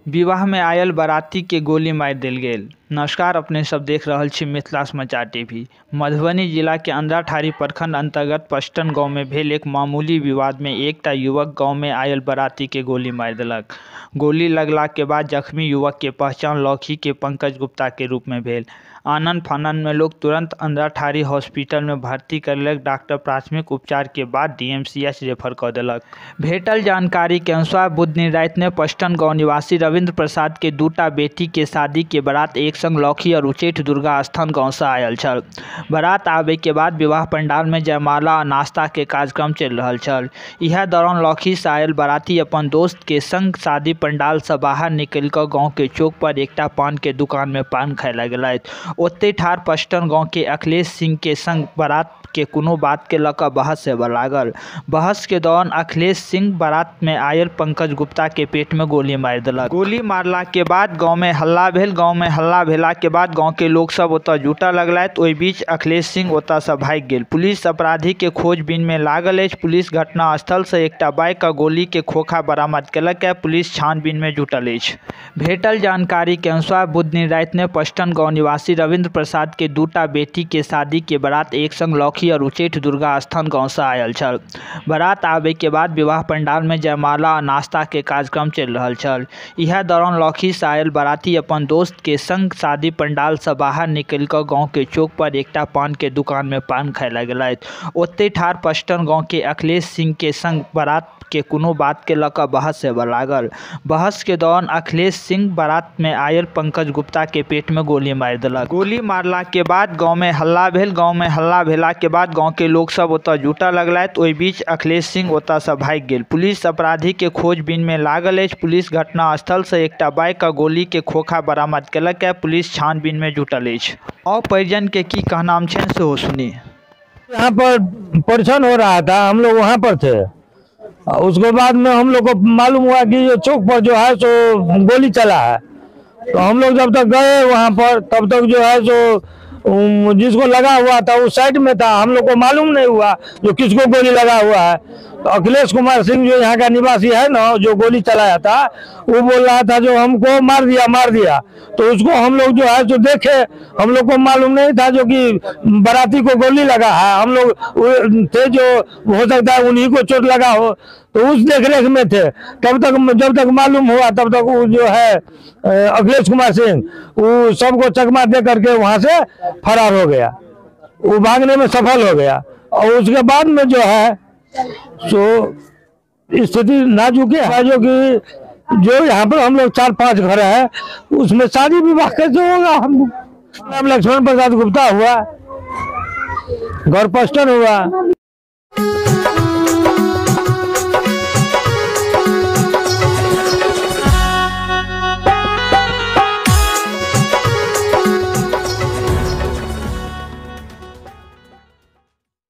विवाह में आयल बाराती के गोली मारि देल गेल। नमस्कार, अपने सब देख रहल छी मिथिला समाचार टीवी। मधुबनी जिला के अंधराठाड़ी प्रखंड अंतर्गत पष्टन गांव में भेल एक मामूली विवाद में एकटा युवक गांव में आयल बाराती के गोली मारि देलक। गोली लगला के बाद जख्मी युवक के पहचान लौखी के पंकज गुप्ता के रूप में भेल। आनन फानन में लोग तुरंत अंधराठाड़ी हॉस्पिटल में भर्ती करलक। डॉक्टर प्राथमिक उपचार के बाद डीएमसीएच रेफर कर देलक। भेटल जानकारी के अनुसार बुध दिन राति में पष्टन गांव निवासी रविंद्र प्रसाद के दूटा बेटी के शादी के बारात एक संग लौखी और उच्चैठ दुर्गा स्थान गांव से आयल छल। बारात आबे के बाद विवाह पंडाल में जयमाला और नाश्ता के कार्यक्रम चल रहा छल। यह दौरान लौखी से आयल बाराती अपन दोस्त के संग शादी पंडाल से बाहर निकल कर गाँव के चौक पर एकटा पान के दुकान में पान खाय लगलथि। ओते ठार पष्टन गाँव के अखिलेश सिंह के संग बारात के कोनो बात के लकर बहस से लागल। बहस के दौरान अखिलेश सिंह बारात में आयल पंकज गुप्ता के पेट में गोली मारि देलक। गोली मारला के बाद गांव में हल्ला भेल। गांव में हल्ला भेला के बाद गांव के लोग सब ओतऽ जुटऽ लगलथि। ओहि बीच अखिलेश सिंह ओतऽ से भागि गेल। पुलिस अपराधी के खोजबीन में लागल अछि। पुलिस घटनास्थल से एकटा बाइक आ गोली के खोखा बरामद केलक है। पुलिस छानबीन में जुटल अछि। भेटल जानकारी के अनुसार बुध दिन राति में पष्टन गाँव निवासी रविंद्र प्रसाद के दूटा बेटी के शादी के बारात एक संग लौखी और उच्चैठ दुर्गा स्थान गांव से आयल छल। बारात आबे के बाद विवाह पंडाल में जयमाला और नाश्ता के कार्यक्रम चल रहा छल। यह दौरान लौखी से आयल बाराती अपन दोस्त के संग शादी पंडाल से बाहर निकल कर गाँव के चौक पर एकटा पान के दुकान में पान खाय लगलथि। ओते ठार पष्टन गाँव के अखिलेश सिंह के संग बारात के कोनो बात के लकर बहस से लागल। बहस के दौरान अखिलेश सिंह बारात में आयल पंकज गुप्ता के पेट में गोली मारि देलक। गोली मारला के बाद गांव में हल्ला भेल। गांव में हल्ला भेला के बाद गांव के लोग सब ओतऽ जुटऽ लगलथि। ओहि बीच अखिलेश सिंह ओतऽ से भागि गेल। पुलिस अपराधी के खोजबीन में लागल अछि। पुलिस घटनास्थल से एकटा बाइक आ गोली के खोखा बरामद केलक है। पुलिस छानबीन में जुटल अछि। और परिजन के की कहनाम छनि सेहो सुनी। यहाँ पर परीक्षण हो रहा था, हम लोग वहाँ पर थे। उसके बाद में हम लोग को मालूम हुआ कि ये चौक पर जो है सो गोली चला है। तो हम लोग जब तक गए वहाँ पर तब तक जो है सो जिसको लगा हुआ था उस साइड में था। हम लोग को मालूम नहीं हुआ जो किसको गोली लगा हुआ है। तो अखिलेश कुमार सिंह जो यहाँ का निवासी है ना, जो गोली चलाया था, वो बोल रहा था जो हमको मार दिया। तो उसको हम लोग जो है जो देखे, हम लोग को मालूम नहीं था जो कि बाराती को गोली लगा है। हम लोग थे जो हो सकता है उन्हीं को चोट लगा हो, तो उस देखरेख में थे। तब तक जब तक मालूम हुआ तब तक वो जो है अखिलेश कुमार सिंह वो सबको चकमा दे करके वहाँ से फरार हो गया। वो भागने में सफल हो गया। और उसके बाद में जो है सो स्थिति नाजुक है, जो कि जो यहाँ पर हम लोग 4-5 घर है, उसमें शादी विवाह कैसे होगा। हम लक्ष्मण प्रसाद गुप्ता हुआ, घर पष्टन हुआ।